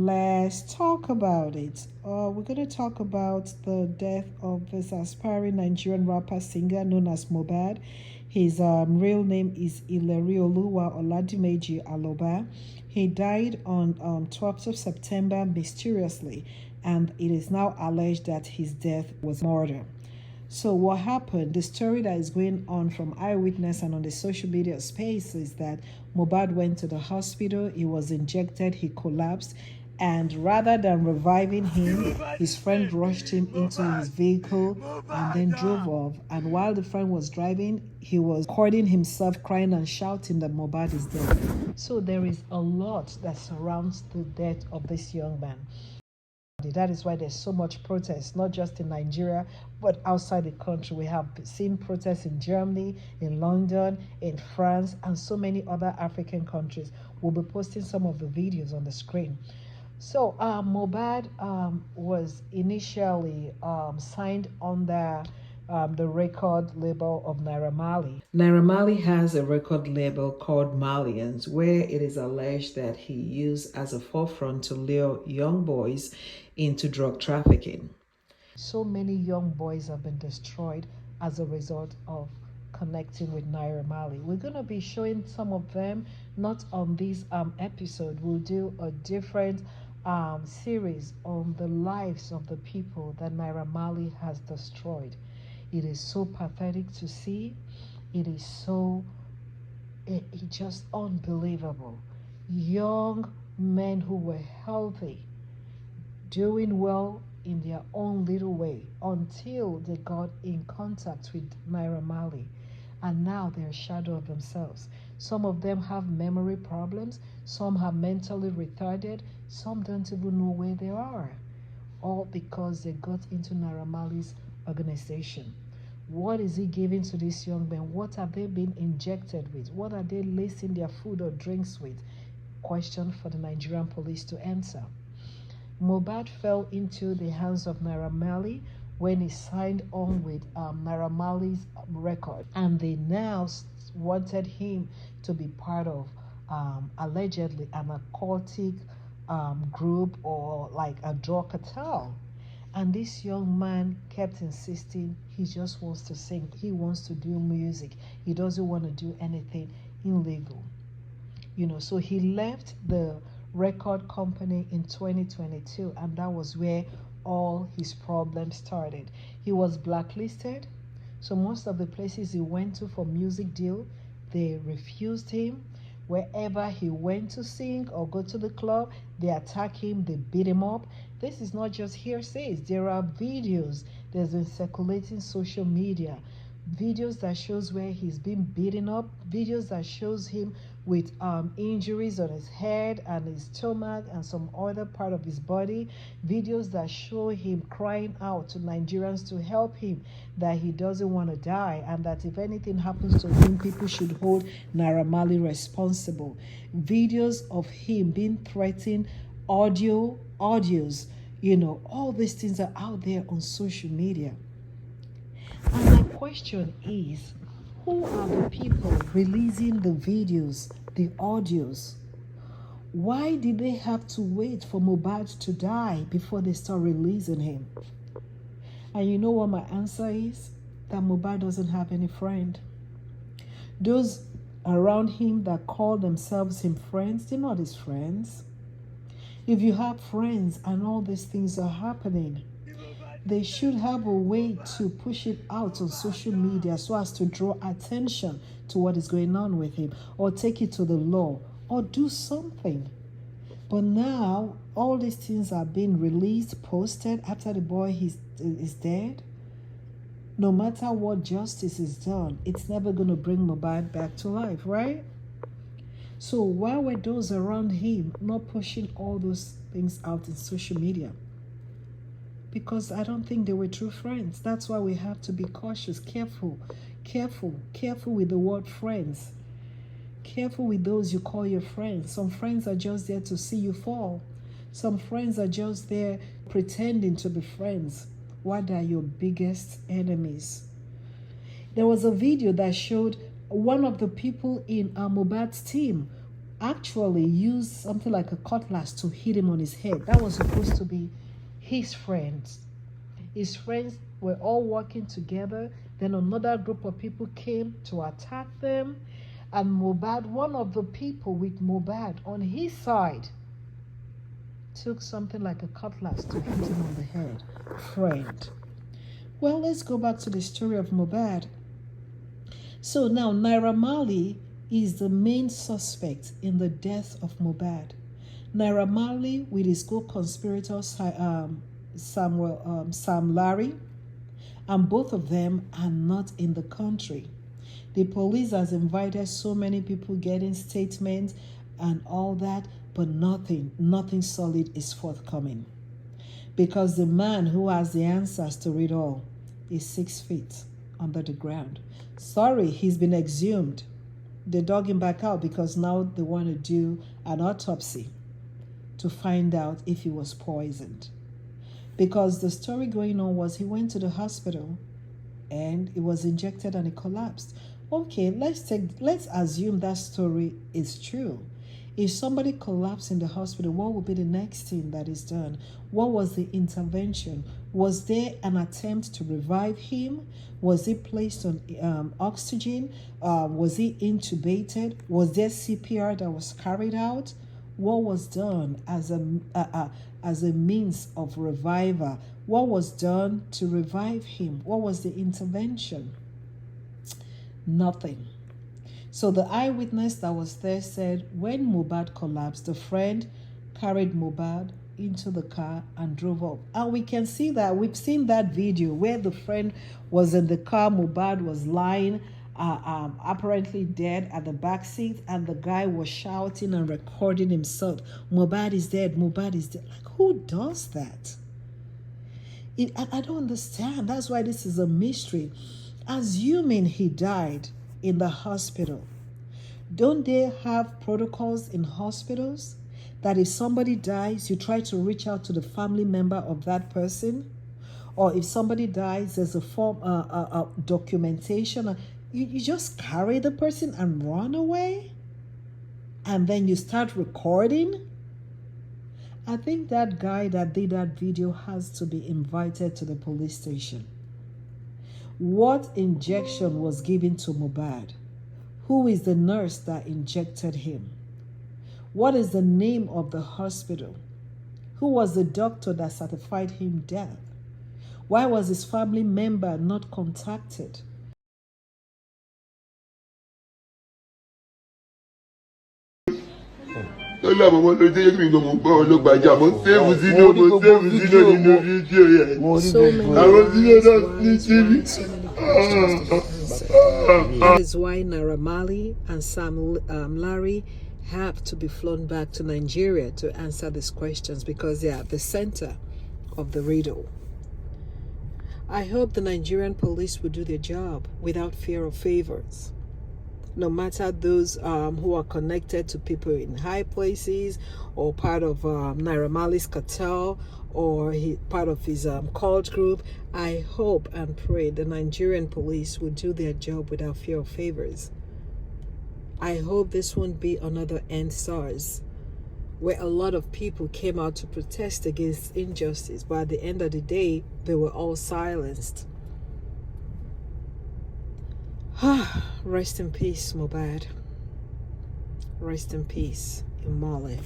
Let's talk about it. We're going to talk about the death of this aspiring Nigerian rapper singer known as Mohbad. His real name is Ilerioluwa Oladimeji Aloba. He died on 12th of September mysteriously, and it is now alleged that his death was murder. So what happened, the story that is going on from eyewitness and on the social media space is that Mohbad went to the hospital, he was injected, he collapsed, and rather than reviving him, his friend rushed him into his vehicle and then drove off. And while the friend was driving, he was recording himself crying and shouting that Mohbad is dead. So there is a lot that surrounds the death of this young man. That is why there's so much protest, not just in Nigeria, but outside the country. We have seen protests in Germany, in London, in France, and so many other African countries. We'll be posting some of the videos on the screen. So Mohbad was initially signed under the record label of Naira Marley. Naira Marley has a record label called Malians, where it is alleged that he used as a forefront to lure young boys into drug trafficking. So many young boys have been destroyed as a result of connecting with Naira Marley. We're going to be showing some of them, not on this episode. We'll do a different series on the lives of the people that Naira Marley has destroyed. It is so pathetic to see. It is so, it's just unbelievable. Young men who were healthy, doing well in their own little way until they got in contact with Naira Marley. And now they're a shadow of themselves. Some of them have memory problems. Some are mentally retarded. Some don't even know where they are. All because they got into Naira Marley's organization. What is he giving to these young men? What have they been injected with? What are they lacing their food or drinks with? Question for the Nigerian police to answer. Mohbad fell into the hands of Naira Marley when he signed on with Naira Marley's record, and they now wanted him to be part of allegedly an occultic group or like a drug cartel. And this young man kept insisting he just wants to sing, he wants to do music, he doesn't want to do anything illegal. So he left the record company in 2022, and that was where all his problems started. He was blacklisted, so most of the places he went to for music deal, they refused him. Wherever he went to sing or go to the club, they attack him, they beat him up. This is not just hearsays. There are videos that's been circulating social media, videos that shows where he's been beaten up, videos that shows him with injuries on his head and his stomach and some other part of his body, videos that show him crying out to Nigerians to help him, that he doesn't want to die, and that if anything happens to him, people should hold Naira Marley responsible. Videos of him being threatened, audios, all these things are out there on social media. And my question is, who are the people releasing the videos, the audios? Why did they have to wait for Mohbad to die before they start releasing him? And you know what my answer is? That Mohbad doesn't have any friend. Those around him that call themselves him friends, they're not his friends. If you have friends and all these things are happening, they should have a way to push it out on social media so as to draw attention to what is going on with him, or take it to the law, or do something. But now all these things are being released, posted after the boy is dead. No matter what justice is done, it's never going to bring Mohbad back to life, right? So why were those around him not pushing all those things out in social media? Because I don't think they were true friends. That's why we have to be cautious, careful with the word friends. Careful with those you call your friends. Some friends are just there to see you fall. Some friends are just there pretending to be friends. What are your biggest enemies? There was a video that showed one of the people in Mohbad's team actually used something like a cutlass to hit him on his head. That was supposed to be his friends. His friends were all working together. Then another group of people came to attack them. And Mohbad, one of the people with Mohbad on his side, took something like a cutlass to hit him on the head. Friend. Well, let's go back to the story of Mohbad. So now Naira Marley is the main suspect in the death of Mohbad. Naira Marley with his co-conspirator Sam Larry, and both of them are not in the country. The police has invited so many people getting statements and all that, but nothing solid is forthcoming. Because the man who has the answers to it all is 6 feet under the ground. Sorry, he's been exhumed. They dug him back out because now they want to do an autopsy to find out if he was poisoned. Because the story going on was he went to the hospital and he was injected and he collapsed. Okay, let's assume that story is true. If somebody collapsed in the hospital, what would be the next thing that is done? What was the intervention? Was there an attempt to revive him? Was he placed on oxygen? Was he intubated? Was there CPR that was carried out? What was done as a means of revival? What was done to revive him? What was the intervention? Nothing. So the eyewitness that was there said when Mohbad collapsed, the friend carried Mohbad into the car and drove off. And we can see that, we've seen that video where the friend was in the car, Mohbad was lying apparently dead at the back seat, and the guy was shouting and recording himself. Mohbad is dead, Mohbad is dead. Like, who does that? I don't understand. That's why this is a mystery. Assuming he died in the hospital, don't they have protocols in hospitals that if somebody dies, you try to reach out to the family member of that person? Or if somebody dies, there's a form documentation. You just carry the person and run away? And then you start recording? I think that guy that did that video has to be invited to the police station. What injection was given to Mohbad? Who is the nurse that injected him? What is the name of the hospital? Who was the doctor that certified him dead? Why was his family member not contacted? So many That is why Naira Marley and Sam Larry have to be flown back to Nigeria to answer these questions because they are at the center of the riddle. I hope the Nigerian police will do their job without fear of favors. No matter those who are connected to people in high places or part of Naira Marley's cartel or part of his cult group, I hope and pray the Nigerian police will do their job without fear of favors. I hope this won't be another End SARS, where a lot of people came out to protest against injustice, but at the end of the day, they were all silenced. Rest in peace, Mohbad. Rest in peace, Imole.